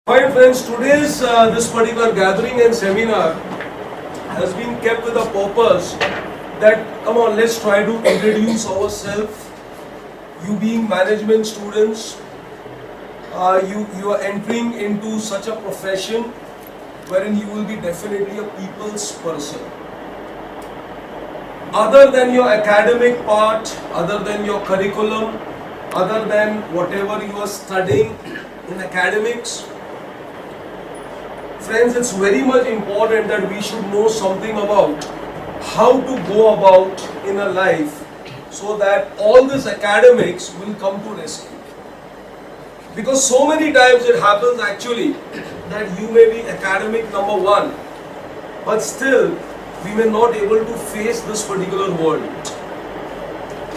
Fine friends, today's this particular gathering and seminar has been kept with a purpose that come on, let's try to introduce ourselves. You being management students, you are entering into such a profession wherein you will be definitely a people's person. Other than your academic part, other than your curriculum, other than whatever you are studying in academics, friends, it's very much important that we should know something about how to go about in a life so that all this academics will come to rescue. Because so many times it happens actually that you may be academic number one, but still we may not able to face this particular world.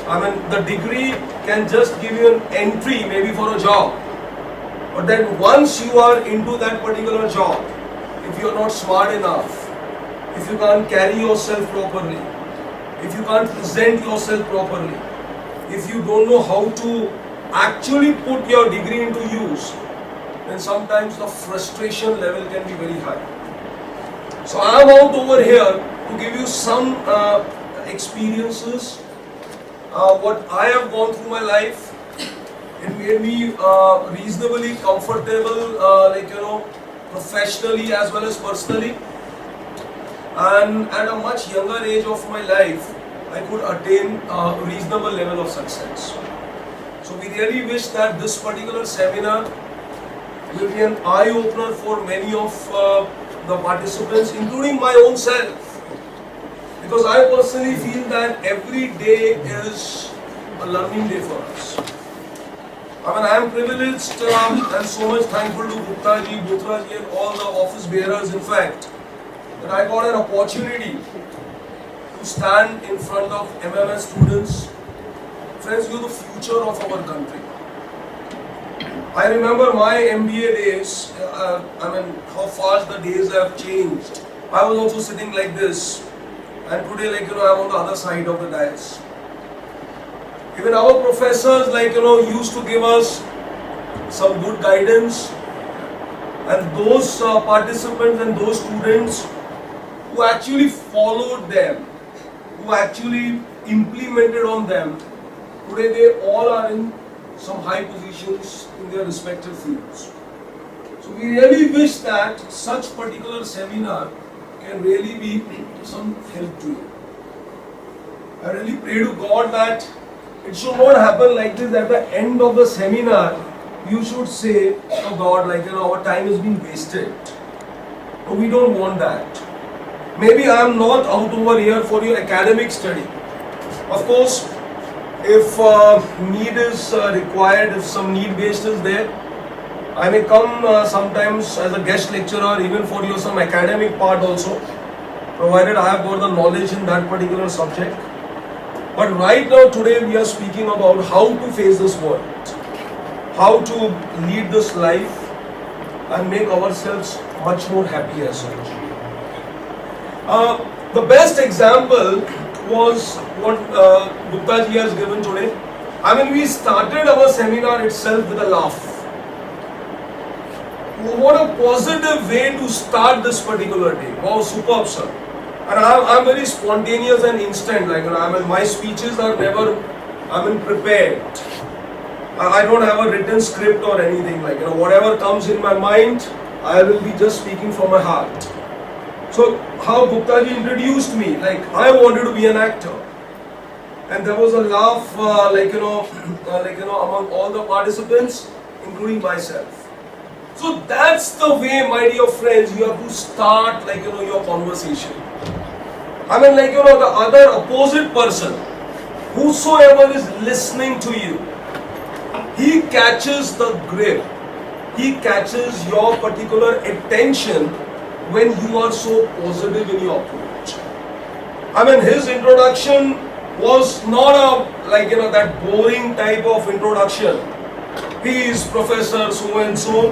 I mean, the degree can just give you an entry maybe for a job, but then once you are into that particular job, if you are not smart enough, if you can't carry yourself properly, if you can't present yourself properly, if you don't know how to actually put your degree into use, then sometimes the frustration level can be very high. So I am out over here to give you some experiences, what I have gone through my life. It made me reasonably comfortable, professionally as well as personally, and at a much younger age of my life I could attain a reasonable level of success. So we really wish that this particular seminar will be an eye-opener for many of the participants, including my own self, because I personally feel that every day is a learning day for us. I mean, I am privileged and so much thankful to Gupta ji, Bothra ji and all the office bearers, in fact, that I got an opportunity to stand in front of MMS students. Friends, you are the future of our country. I remember my MBA days, how fast the days have changed. I was also sitting like this, and today I am on the other side of the dais. Even our professors used to give us some good guidance, and those participants and those students who actually followed them, who actually implemented on them, today they all are in some high positions in their respective fields. So we really wish that such particular seminar can really be some help to you. I really pray to God that it should not happen like this. At the end of the seminar, you should say, oh God, our time is being wasted. No, we don't want that. Maybe I am not out over here for your academic study. Of course, if need is required, if some need based is there, I may come sometimes as a guest lecturer, even for your some academic part also, provided I have got the knowledge in that particular subject. But right now, today, we are speaking about how to face this world, how to lead this life and make ourselves much more happy as such. The best example was what Gupta ji has given today. I mean, we started our seminar itself with a laugh. What a positive way to start this particular day. Wow, superb, sir. And I'm very spontaneous and instant. My speeches are never, prepared. I don't have a written script or anything. Whatever comes in my mind, I will be just speaking from my heart. So how Gupta ji introduced me, I wanted to be an actor, and there was a laugh, among all the participants, including myself. So that's the way, my dear friends, you have to start, your conversation. The other opposite person, whosoever is listening to you, he catches the grip, he catches your particular attention when you are so positive in your approach. His introduction was not that boring type of introduction. He is Professor so and so,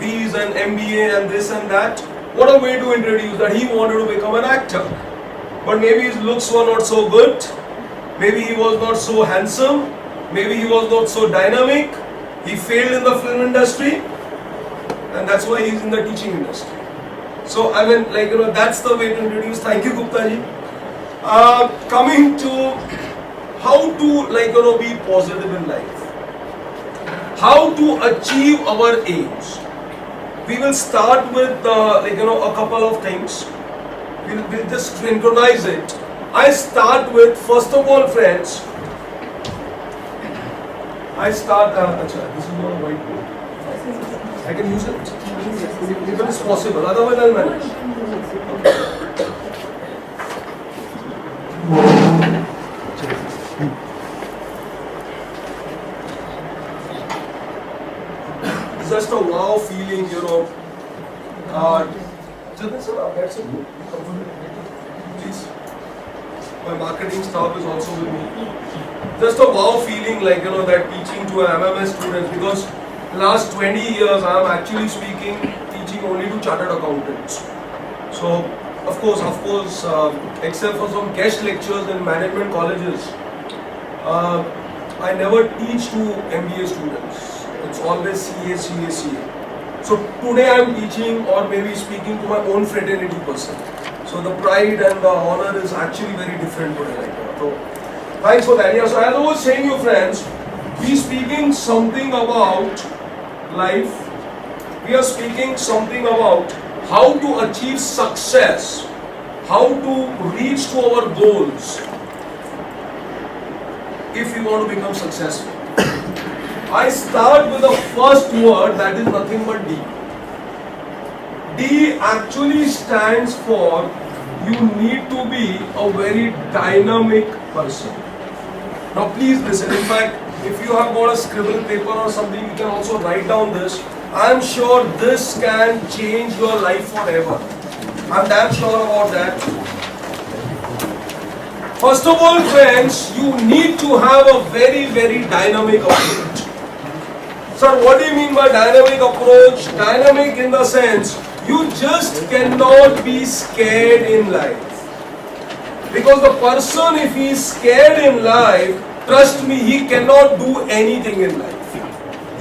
he is an MBA and this and that. What a way to introduce that he wanted to become an actor. But maybe his looks were not so good, maybe he was not so handsome, maybe he was not so dynamic, he failed in the film industry. and that's why he's in the teaching industry. So I mean, like, you know, that's the way to introduce. Thank you, Gupta ji. Coming to how to, like, you know, be positive in life, how to achieve our aims. We will start with like, you know, a couple of things. We'll just synchronize it. I start with, first of all, friends, this is not a whiteboard. I can use it? If it is possible, otherwise I'll manage. It's just a wow feeling, you know. Jatin sir, that's it. Please. My marketing staff is also with me. Just a wow feeling, like, you know, that teaching to MMS students, because last 20 years I am actually teaching only to chartered accountants. So, of course, except for some guest lectures in management colleges, I never teach to MBA students. It's always CA. So today I am teaching, or maybe speaking to my own fraternity person. So the pride and the honor is actually very different today. Like that. So thanks for that. Yeah, so as I was saying, you friends, we are speaking something about life. We are speaking something about how to achieve success, how to reach to our goals if we want to become successful. I start with the first word, that is nothing but D. D actually stands for you need to be a very dynamic person. Now please listen, in fact, if you have got a scribble paper or something, you can also write down this. I am sure this can change your life forever. I am damn sure about that. First of all, friends, you need to have a very, very dynamic approach. Sir, what do you mean by dynamic approach? Dynamic in the sense, you just cannot be scared in life. Because the person, if he is scared in life, trust me, he cannot do anything in life.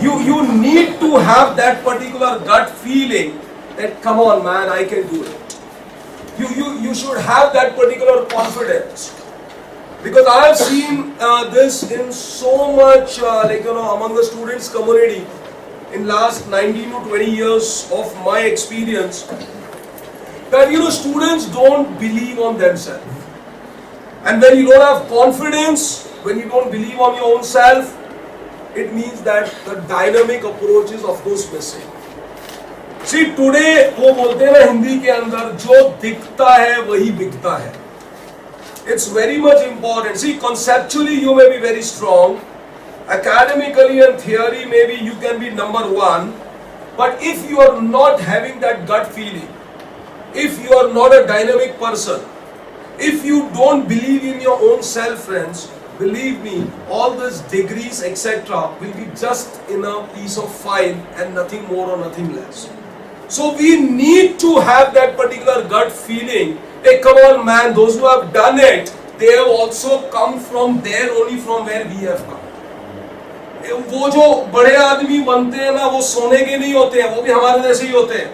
You need to have that particular gut feeling that, come on man, I can do it. You should have that particular confidence. Because I have seen this in so much, like, you know, among the students community in last 19 to 20 years of my experience, that, you know, students don't believe on themselves. And when you don't have confidence, when you don't believe on your own self, it means that the dynamic approach is of course missing. See, today, वो बोलते हैं ना हिंदी के अंदर, जो दिखता है वही बिकता है. It's very much important. See, conceptually you may be very strong. Academically and theory maybe you can be number one. But if you are not having that gut feeling, if you are not a dynamic person, if you don't believe in your own self, friends, believe me, all these degrees, etc. will be just in a piece of file and nothing more or nothing less. So we need to have that particular gut feeling. Hey, come on man, those who have done it, they have also come from there, only from where we have come. वो जो बड़े आदमी बनते हैं ना, वो सोने के नहीं होते हैं, वो भी हमारे जैसे ही होते हैं.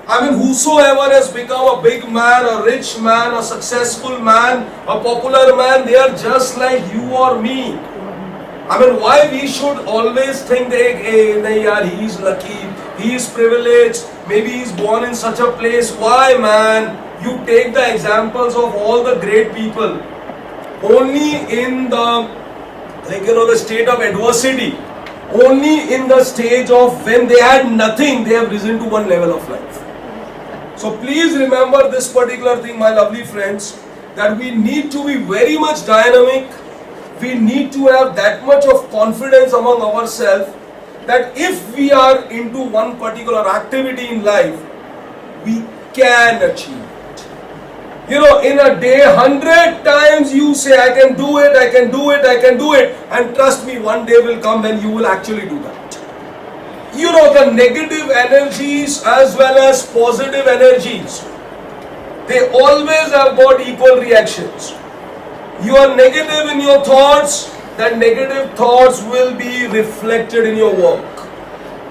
I mean, whosoever has become a big man, a rich man, a successful man, a popular man, they are just like you or me. I mean, why we should always think that, hey, nahi yaar, he is lucky, he is privileged, maybe he is born in such a place. Why, man? You take the examples of all the great people. Only in the, like, you know, the state of adversity, only in the stage of when they had nothing, they have risen to one level of life. So please remember this particular thing, my lovely friends, that we need to be very much dynamic. We need to have that much of confidence among ourselves that if we are into one particular activity in life, we can achieve it. You know, in a day, 100 times you say, I can do it, I can do it, I can do it. And trust me, one day will come when you will actually do that. You know, the negative energies as well as positive energies, they always have got equal reactions. You are negative in your thoughts, that negative thoughts will be reflected in your work.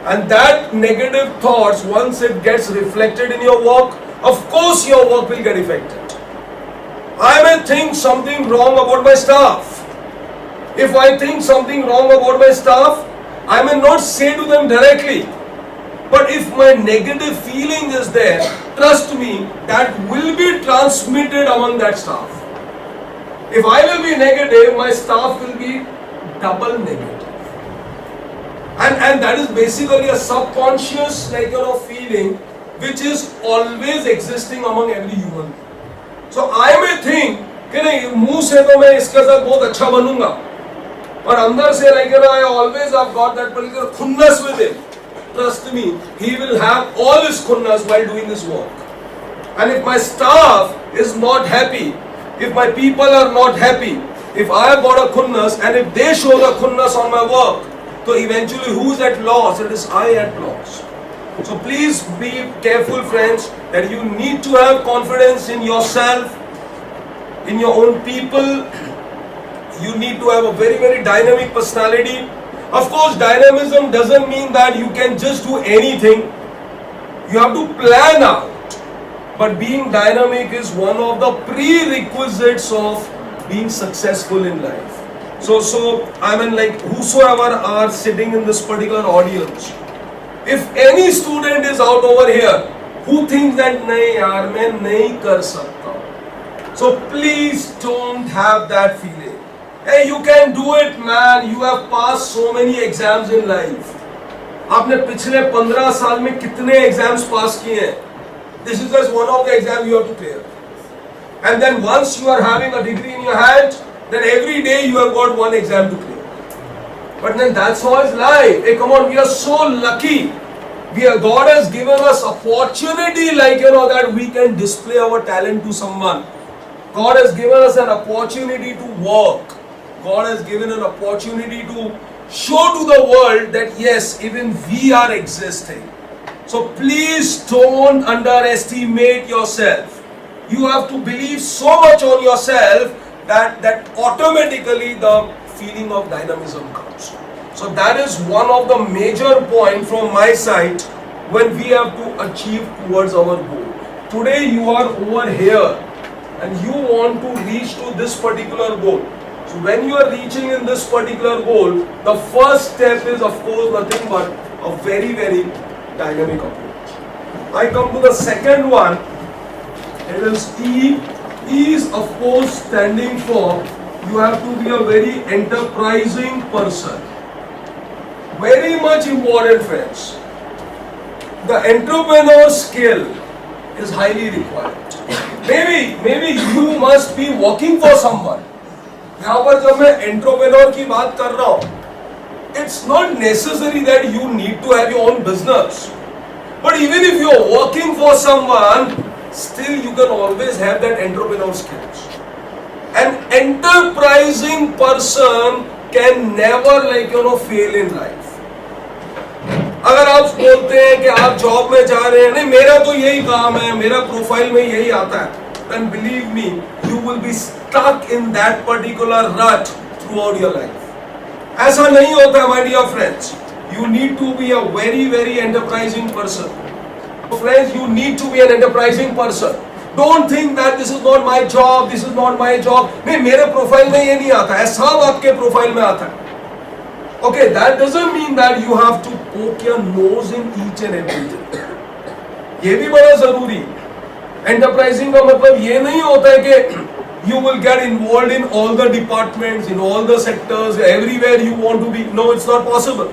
And that negative thoughts, once it gets reflected in your work, of course your work will get affected. I may think something wrong about my staff. If I think something wrong about my staff, I may not say to them directly. But if my negative feeling is there, trust me, that will be transmitted among that staff. If I will be negative, my staff will be double negative. And that is basically a subconscious feeling which is always existing among every human. So I may think कि नहीं मुंह से तो मैं इसके साथ बहुत अच्छा बनूंगा, पर अंदर से I always have got that particular खुन्नस with him. Trust me, he will have all his khunnas while doing his work. And if my staff is not happy, if my people are not happy, if I have got a khunnas and if they show the khunnas on my work, so eventually who is at loss? It is I at loss. So please be careful, friends, that you need to have confidence in yourself, in your own people. You need to have a very, very dynamic personality. Of course, dynamism doesn't mean that you can just do anything. You have to plan out. But being dynamic is one of the prerequisites of being successful in life. So I mean, whosoever are sitting in this particular audience, if any student is out over here who thinks that nahi yaar main nahi kar sakta, so please don't have that feeling. Hey, you can do it, man. You have passed so many exams in life. आपने पिछले 15 साल में कितने exams pass किए हैं? This is just one of the exams you have to clear. And then once you are having a degree in your hand, then every day you have got one exam to clear. But then that's how it's life. Hey, come on, we are so lucky. God has given us opportunity that we can display our talent to someone. God has given us an opportunity to work. God has given an opportunity to show to the world that yes, even we are existing. So please don't underestimate yourself. You have to believe so much on yourself that automatically the feeling of dynamism comes. So that is one of the major points from my side when we have to achieve towards our goal. Today you are over here and you want to reach to this particular goal. So when you are reaching in this particular goal, the first step is of course nothing but a very, very dynamic approach. I come to the second one. It is E. E is of course standing for you have to be a very enterprising person. Very much important, friends. The entrepreneur skill is highly required. Maybe you must be working for someone. यहाँ पर जब मैं entrepreneur की बात कर रहा हूँ, it's not necessary that you need to have your own business. But even if you are working for someone, still you can always have that entrepreneur skills. An enterprising person can never fail in life. अगर आप बोलते हैं कि आप job में जा रहे हैं, नहीं मेरा तो यही काम है, मेरा प्रोफाइल में यही आता है, then believe me, you will be stuck in that particular rut throughout your life. ऐसा नहीं होता, my dear friends. You need to be a very, very enterprising person. Friends, you need to be an enterprising person. Don't think that this is not my job, this is not my job. नहीं मेरे profile में ये नहीं आता है, सब आपके profile में आता है. Okay, that doesn't mean that you have to poke your nose in each and everything. ये भी बड़ा जरूरी है. Enterprising का मतलब ये नहीं होता है कि you will get involved in all the departments, in all the sectors, everywhere you want to be. No, it's not possible.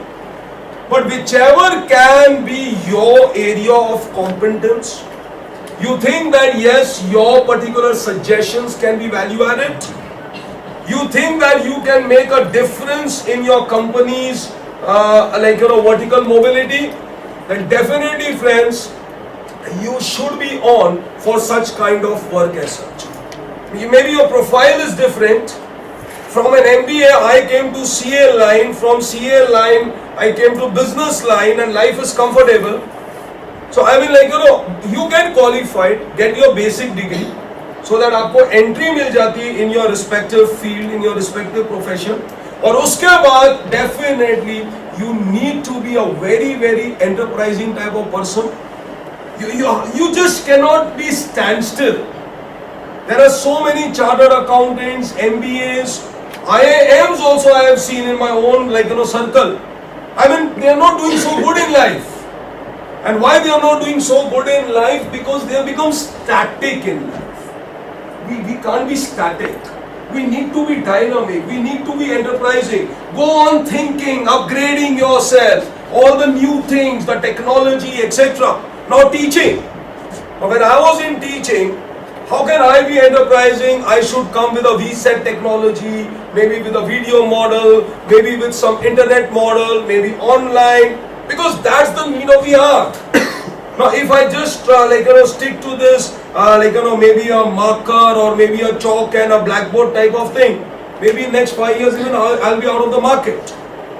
But whichever can be your area of competence, you think that yes, your particular suggestions can be value added. You think that you can make a difference in your company's vertical mobility, then definitely, friends, you should be on for such kind of work as such. Maybe your profile is different. From an MBA, I came to CA line. From CA line, I came to business line, and life is comfortable. So I mean, you get qualified, get your basic degree, so that आपको entry मिल जाती है in your respective field, in your respective profession. और उसके बाद definitely you need to be a very very enterprising type of person. You just cannot be standstill. There are so many chartered accountants, MBAs, IAMs also I have seen in my own circle. I mean, they are not doing so good in life. And why they are not doing so good in life? Because they have become static in life. We can't be static. We need to be dynamic. We need to be enterprising. Go on thinking, upgrading yourself, all the new things, the technology, etc. Now teaching. Now when I was in teaching, how can I be enterprising? I should come with a VSET technology, maybe with a video model, maybe with some internet model, maybe online, because that's the need of the hour. Now if I just stick to this, maybe a marker or maybe a chalk and a blackboard type of thing, maybe in next 5 years even I'll be out of the market.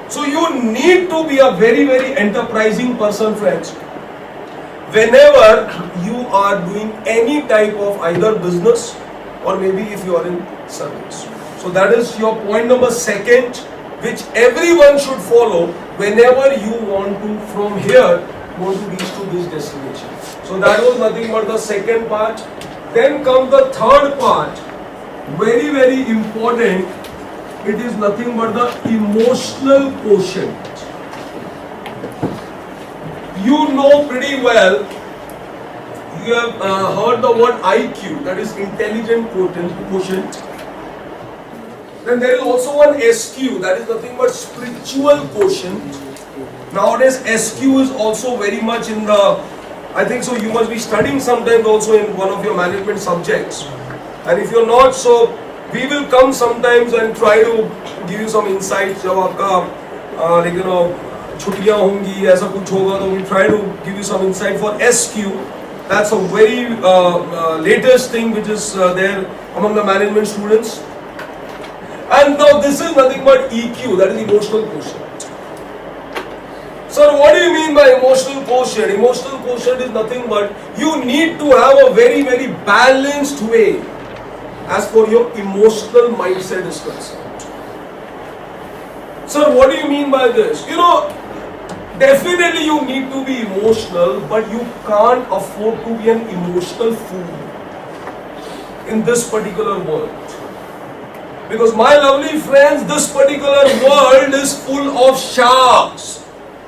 So you need to be a very very enterprising person, friends. Whenever you are doing any type of either business or maybe if you are in service. So that is your point number second, which everyone should follow whenever you want to from here want to reach to this destination. So that was nothing but the second part. Then comes the third part, very very important. It is nothing but the emotional quotient. You know pretty well, you have heard the word IQ, that is intelligent quotient. Then there is also one SQ, that is nothing but spiritual quotient. Nowadays SQ is also very much in the, I think so you must be studying sometimes also in one of your management subjects. And if you're not, so we will come sometimes and try to give you some insights. जब आपका छुट्टियां होंगी ऐसा कुछ होगा तो we try to give you some insight for SQ. That's a very latest thing which is there among the management students. And now this is nothing but EQ, that is emotional quotient. Sir, what do you mean by emotional quotient? Emotional quotient is nothing but you need to have a very very balanced way as for your emotional mindset is concerned. Sir, what do you mean by this? Definitely you need to be emotional, but you can't afford to be an emotional fool in this particular world. Because my lovely friends, this particular world is full of sharks.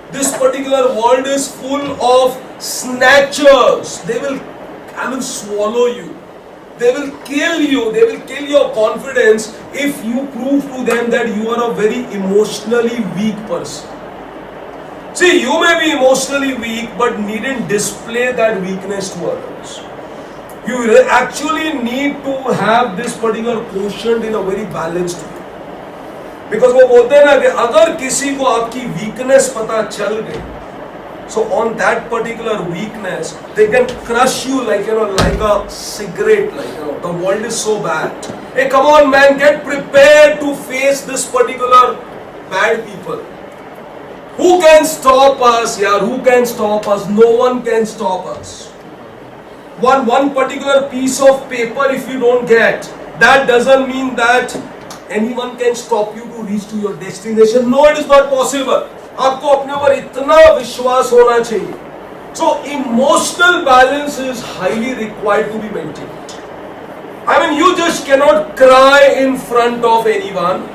This particular world is full of snatchers. They will swallow you. They will kill you. They will kill your confidence if you prove to them that you are a very emotionally weak person. See, you may be emotionally weak but needn't display that weakness to others. You actually need to have this particular quotient in a very balanced way. Because वो बोलते हैं ना कि अगर किसी को आपकी weakness पता चल गई, so on that particular weakness, they can crush you like a cigarette. The world is so bad. Hey, come on, man, get prepared to face this particular bad people. Who can stop us? Yeah, who can stop us? No one can stop us. One particular piece of paper, if you don't get, that doesn't mean that anyone can stop you to reach to your destination. No, it is not possible. आपको अपने ऊपर इतना विश्वास होना चाहिए. So emotional balance is highly required to be maintained. I mean, you just cannot cry in front of anyone.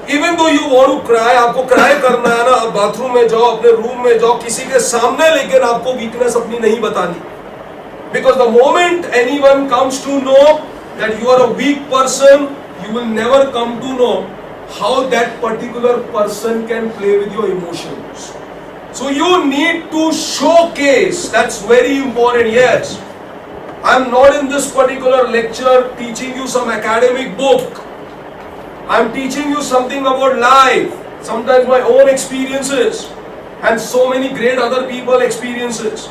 Even though you want to cry, आपको cry करना है ना, आप बाथरूम में जाओ, अपने रूम में जाओ, किसी के सामने, लेकिन आपको weakness अपनी नहीं बतानी. Because the moment anyone comes to know that you are a weak person, you will never come to know how that particular person can play with your emotions. So you need to showcase. That's very important. Yes, I'm not in this particular lecture teaching you some academic book. I'm teaching you something about life, sometimes my own experiences and so many great other people experiences.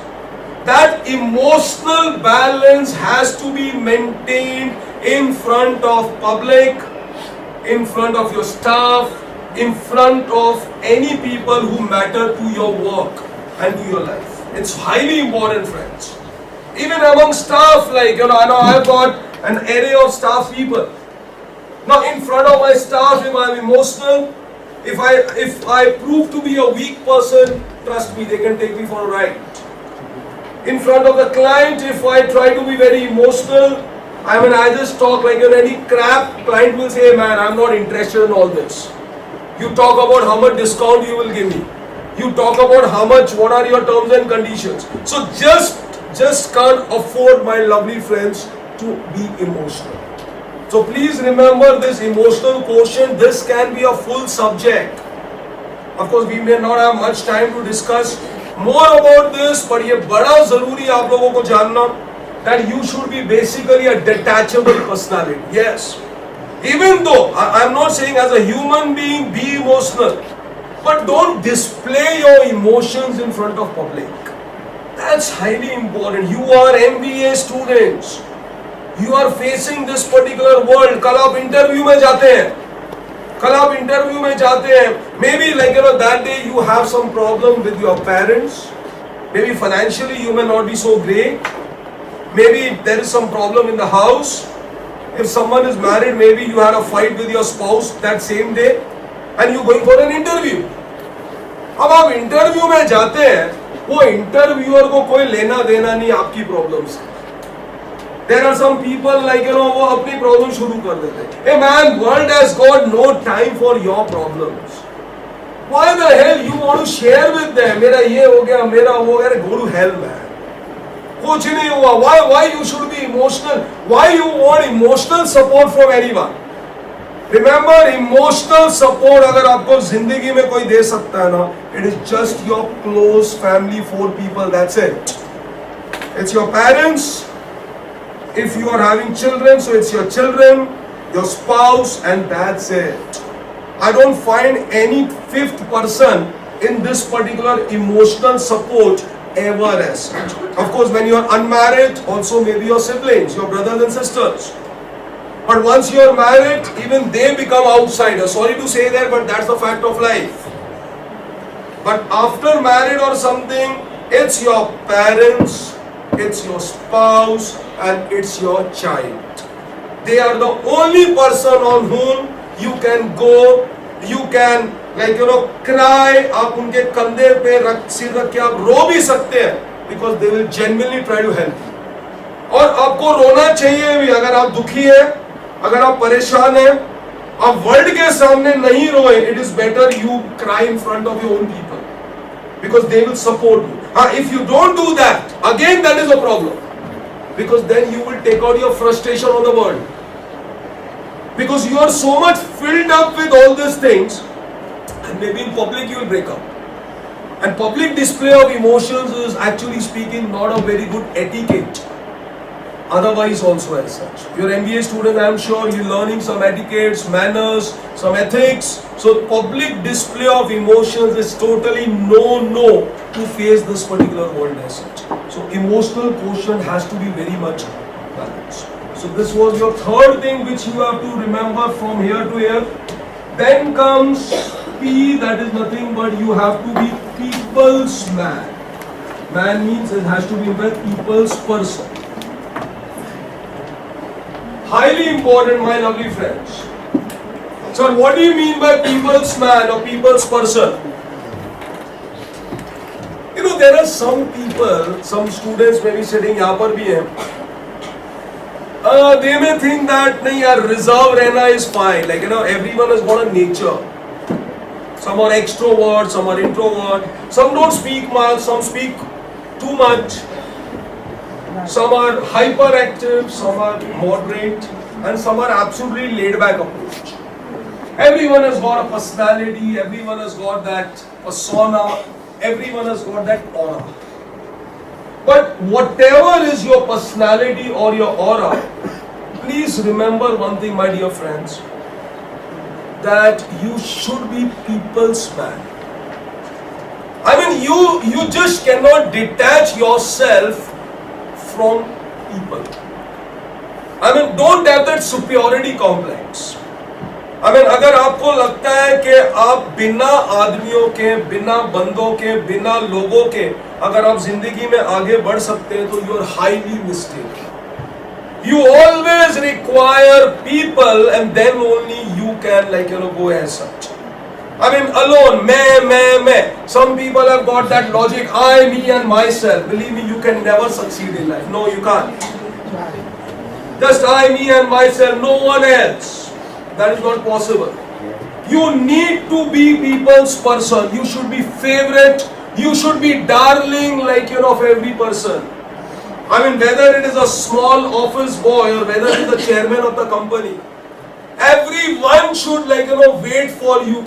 That emotional balance has to be maintained in front of public, in front of your staff, in front of any people who matter to your work and to your life. It's highly important, friends. Even among staff, I know I've got an array of staff people. Now in front of my staff, if I'm emotional, if I prove to be a weak person, trust me, they can take me for a ride. In front of the client, if I try to be very emotional, I just talk like any crap, client will say, hey man, I'm not interested in all this. You talk about how much discount you will give me. You talk about how much, what are your terms and conditions. So just can't afford, my lovely friends, to be emotional. So please remember this emotional quotient. This can be a full subject. Of course, we may not have much time to discuss more about this, but ये बड़ा ज़रूरी है आप लोगों को जानना that you should be basically a detachable personality. Yes, even though I'm not saying as a human being be emotional, but don't display your emotions in front of public. That's highly important. You are MBA students. You are facing this particular world. कल आप interview में जाते हैं. Maybe that day you have some problem with your parents. Maybe financially you may not be so great. Maybe there is some problem in the house. If someone is married, maybe you had a fight with your spouse that same day, and you going for an interview. अब आप interview में जाते हैं, वो interviewer को कोई लेना देना नहीं आपकी प्रॉब्लम से. There are some people वो अपनी प्रॉब्लम शुरू कर देते हैं. Hey man, world has got no time for your problems. Why the hell you want to share with them? मेरा ये हो गया, मेरा वो हो गया. Go to hell, man. कुछ नहीं हुआ. Why you should be emotional? Why you want emotional support from anyone? Remember, emotional support अगर आपको जिंदगी में कोई दे सकता है ना, it is just your close family, 4 people. That's it. It's your parents. If you are having children, so it's your children, your spouse, and that's it. I don't find any 5th person in this particular emotional support ever as such. Of course, when you are unmarried, also maybe your siblings, your brothers and sisters. But once you are married, even they become outsiders. Sorry to say that, but that's the fact of life. But after married or something, it's your parents, it's your spouse, and it's your child. They are the only person on whom you can go, you can cry. आप उनके कंधे पे सिर रख के आप रो भी सकते हैं, because they will genuinely try to help you. और आपको रोना चाहिए भी. अगर आप दुखी हैं, अगर आप परेशान हैं, आप वर्ल्ड के सामने नहीं रोए. It is better you cry in front of your own people, because they will support you. If you don't do that, again that is a problem, because then you will take out your frustration on the world, because you are so much filled up with all these things, and maybe in public you will break up. And public display of emotions is, actually speaking, not a very good etiquette. Otherwise also as such. You're MBA student, I'm sure you're learning some etiquettes, manners, some ethics. So public display of emotions is totally no to face this particular world as such. So emotional quotient has to be very much balanced. So this was your third thing which you have to remember from here to here. Then comes P, that is nothing but you have to be people's man. Man means it has to be the people's person. Highly important, my lovely friends. So what do you mean by people's man or people's person? There are some people, some students may be sitting यहाँ पर भी हैं. They may think that नहीं यार, reserve रहना is fine. Everyone has got a nature. Some are extrovert, some are introvert. Some don't speak much, some speak too much. Some are hyperactive, some are moderate, and some are absolutely laid back approach. Everyone has got a personality, everyone has got that persona, everyone has got that aura. But whatever is your personality or your aura, please remember one thing, my dear friends, that you should be people's man. You just cannot detach yourself from people. Don't have that superiority complex. अगर आपको लगता है कि आप बिना आदमियों के, बिना बंदों के, बिना लोगों के अगर आप जिंदगी में आगे बढ़ सकते हैं, तो you are highly mistaken. You always require people, and then only you can go as such. I mean, alone, me. Some people have got that logic, I, me and myself. Believe me, you can never succeed in life. No, you can't. Just I, me and myself, no one else. That is not possible. You need to be people's person. You should be favorite. You should be darling of every person. I mean, whether it is a small office boy or whether it is the chairman of the company, everyone should wait for you.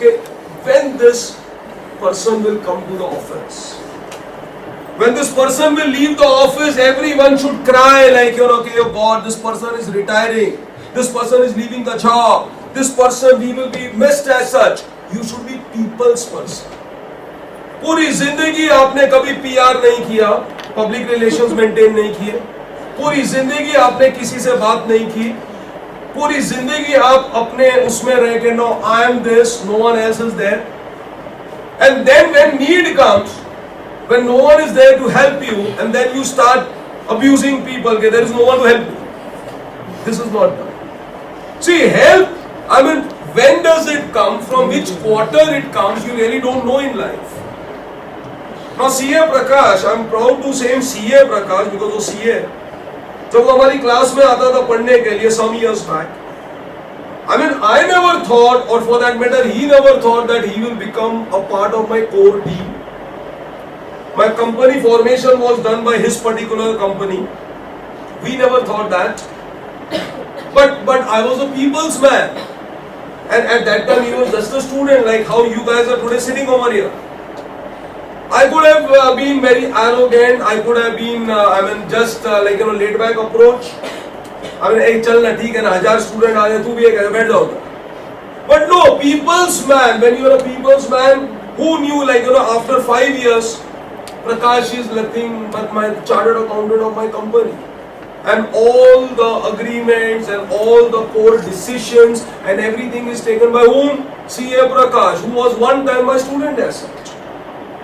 When this person will come to the office. When this person will leave the office, everyone should cry okay, oh God, this person is retiring. This person is leaving the job. This person, we will be missed as such. You should be people's person. पूरी जिंदगी आपने कभी PR नहीं किया, public relations maintain नहीं किए, पूरी जिंदगी आपने किसी से बात नहीं की, पूरी जिंदगी आप अपने उसमें रह के no I am this, no one else is there, and then when need comes, when no one is there to help you, and then you start abusing people, okay, there is no one to help you. This is not done. See, help, I mean, when does it come, from which quarter it comes, you really don't know in life. Now CA Prakash, I am proud to say him CA Prakash because वो CA जब वो हमारी class में आता था पढ़ने के लिए some years back, I mean I never thought, or for that matter he never thought that he will become a part of my core team. My company formation was done by his particular company. We never thought that. But I was a people's man, and at that time he was just a student, like how you guys are today sitting over here. I could have been very arrogant. I could have been, just laid back approach. I mean, hey, चलना ठीक है ना, 1000 student आ जाए, तू भी एक बैठ जाओ. But no, people's man. When you are a people's man, who knew after 5 years, Prakash is nothing but my chartered accountant of my company, and all the agreements and all the core decisions and everything is taken by whom? CA Prakash, who was one time my student as such.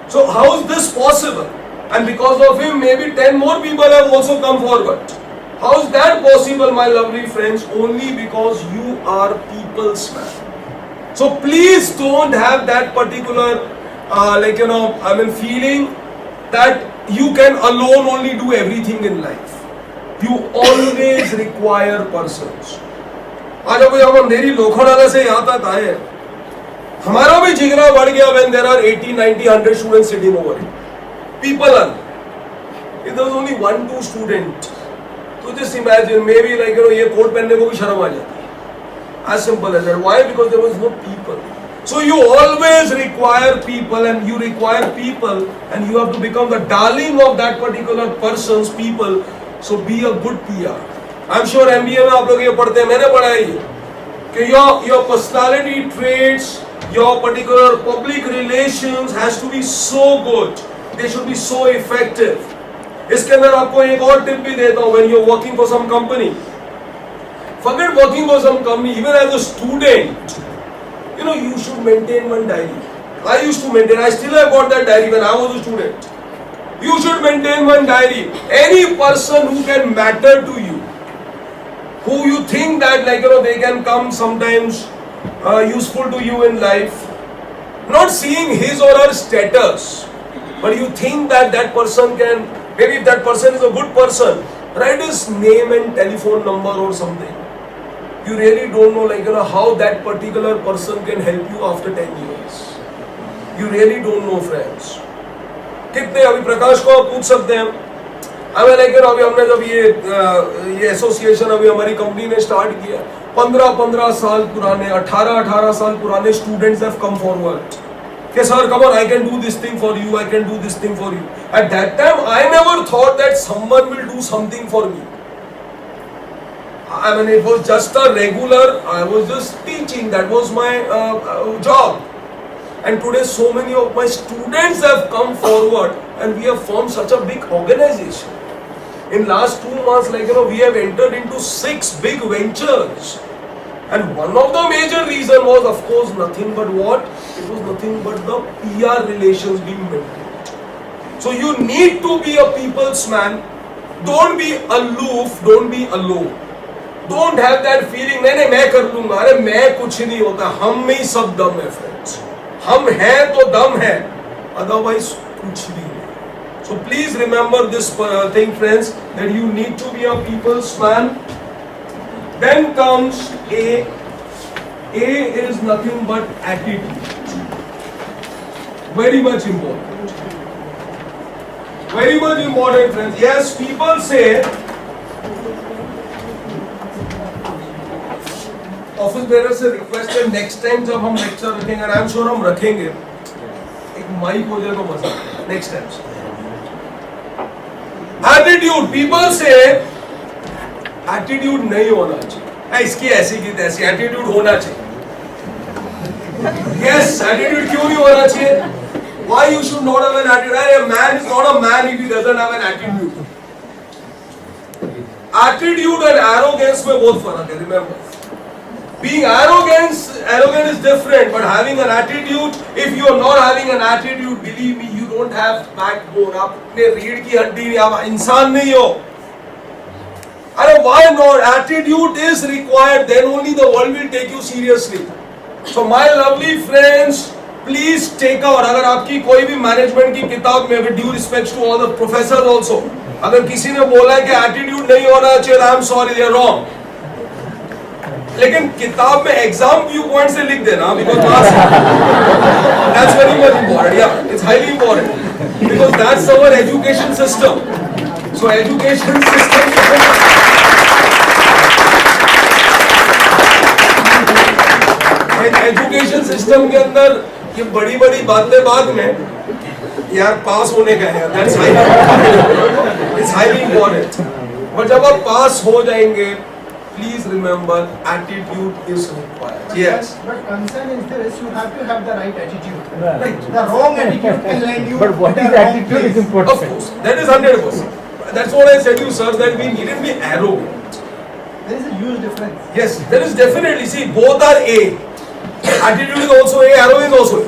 So how is this possible? And because of him, maybe 10 more people have also come forward. How is that possible, my lovely friends? Only because you are people's man. So please don't have that particular, feeling that you can alone only do everything in life. You always require persons. आज अभी हम अंधेरी लोखंडाला से यहाँ तक आए, हमारा भी जिगरा बढ़ गया when there are 80, 90, 100 students sitting over here. People are. If there was only 1-2 students, so just imagine, maybe ये कोट पहनने को भी शर्म आ जाती है. As simple as that. Why? Because there was no people. So you always require people, and you require people, and you have to become the darling of that particular person's people. So be a good PR. I'm sure MBA में आप लोग ये पढ़ते हैं, मैंने पढ़ा है ये, कि your personality traits, your particular public relations has to be so good. They should be so effective. इसके अंदर आपको एक और टिप भी देता हूँ. When you're working for some company, forget working for some company. Even as a student, you should maintain one diary. I used to maintain. I still have got that diary when I was a student. You should maintain one diary. Any person who can matter to you, who you think that they can come sometimes useful to you in life, not seeing his or her status, but you think that that person can, maybe if that person is a good person, write his name and telephone number or something. You really don't know how that particular person can help you after 10 years. You really don't know, friends. कितने अभी प्रकाश को आप पूछ सकते हैं. अभी हमने जब ये एसोसिएशन अभी हमारी कंपनी ने स्टार्ट किया, 15 साल पुराने, 18 साल पुराने स्टूडेंट्स हैव कम फॉरवर्ड कि sir come on, I can do this thing for you, I can do this thing for you. At that time I never thought that someone will do something for me. It was just a regular, I was just teaching, that was my job. And today so many of my students have come forward, and we have formed such a big organization. In last 2 months, we have entered into 6 big ventures. And one of the major reason was, of course, nothing but what? It was nothing but the PR relations being maintained. So you need to be a people's man. Don't be aloof, don't be alone. Don't have that feeling, नहीं मैं कर लूंगा, अरे मैं कुछ नहीं होता, हम में ही सब दम है friends. हम हैं तो दम है, otherwise कुछ नहीं है. So please remember this thing friends, that you need to be a people's man. Then comes A. A is nothing but attitude. Very much important. Very much important friends. Yes, people say office bearer से request है next time जब हम lecture रखेंगे, I am sure हम रखेंगे, एक mic हो जाए तो मजा नेक्स्ट टाइम. एटीट्यूड, पीपल से एटीट्यूड नहीं होना चाहिए, इसकी ऐसी की तैसी, एटीट्यूड होना चाहिए. यस, एटीट्यूड क्यों नहीं होना चाहिए? Why you should not have an attitude? अरे man is not a man if he doesn't have an attitude. Attitude और एरोगेंस में बहुत फर्क है. Remember, being arrogant is different, but having an attitude, if you are not having an attitude, believe me, you don't have backbone. आप अपने रीढ़ की हड्डी नहीं, आप इंसान नहीं हो. अरे why not? Attitude is required, then only the world will take you seriously. So my lovely friends, please take out. अगर आपकी कोई भी मैनेजमेंट की किताब में, with due respect to all the professors also, अगर किसी ने बोला है कि attitude नहीं होना चाहिए, I am sorry, they are wrong. लेकिन किताब में एग्जाम व्यू पॉइंट से लिख देना, because that's very much important. या it's highly important because that's our education system. So education system, education system के अंदर ये बड़ी बड़ी बातें बाद में, यार पास होने का है, that's highly, it's highly important. But जब आप पास हो जाएंगे, please remember, attitude is required. Yes. But concern is this: you have to have the right attitude. Right. The wrong attitude can land you. But what is attitude is important. Of course, that is 100%. That's what I said to you, sir. That we needn't be arrogant. There is a huge difference. Yes, there is definitely. See, both are A. Attitude is also A. Arrogance is also A.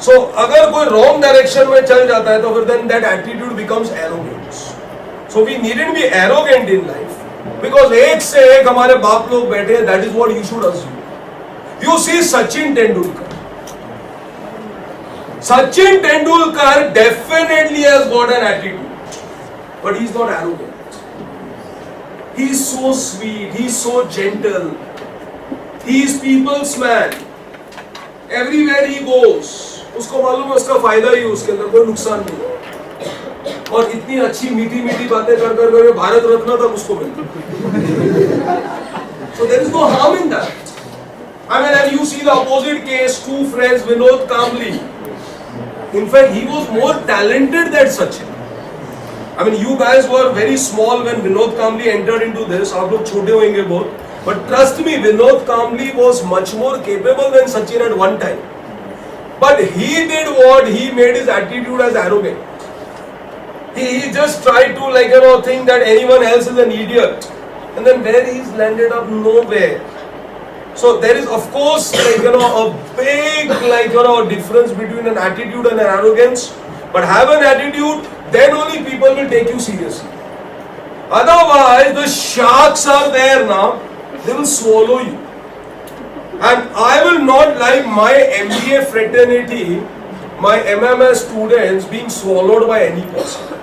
So, अगर कोई wrong direction में चल जाता है, तो फिर then that attitude becomes arrogance. So we needn't be arrogant in life. Because एक से एक हमारे बाप लोग बैठे हैं, that is what you should assume. You see Sachin Tendulkar. Sachin Tendulkar definitely has got an attitude, but he is not arrogant. He is so sweet, he is so gentle, he is people's man. Everywhere he goes, उसको मालूम है उसका फायदा ही, उसके अंदर कोई नुकसान नहीं है. और इतनी अच्छी मीठी मीठी बातें कर कर कर भारत रत्न तक उसको मिलती. So there is no harm in that. I mean, and you see the opposite case, two friends, Vinod Kambli. In fact, he was more talented than Sachin. I mean, you guys were very small when Vinod Kambli entered into this. आप लोग छोटे होंगे बहुत. But trust me, Vinod Kambli was much more capable than Sachin at one time. But he did what? He made his attitude as arrogant. He just tried to think that anyone else is an idiot, and then where he's landed up, nowhere. So there is of course a big difference between an attitude and an arrogance. But have an attitude, then only people will take you seriously. Otherwise, the sharks are there now; they will swallow you. And I will not like my MBA fraternity, my MMS students being swallowed by any person.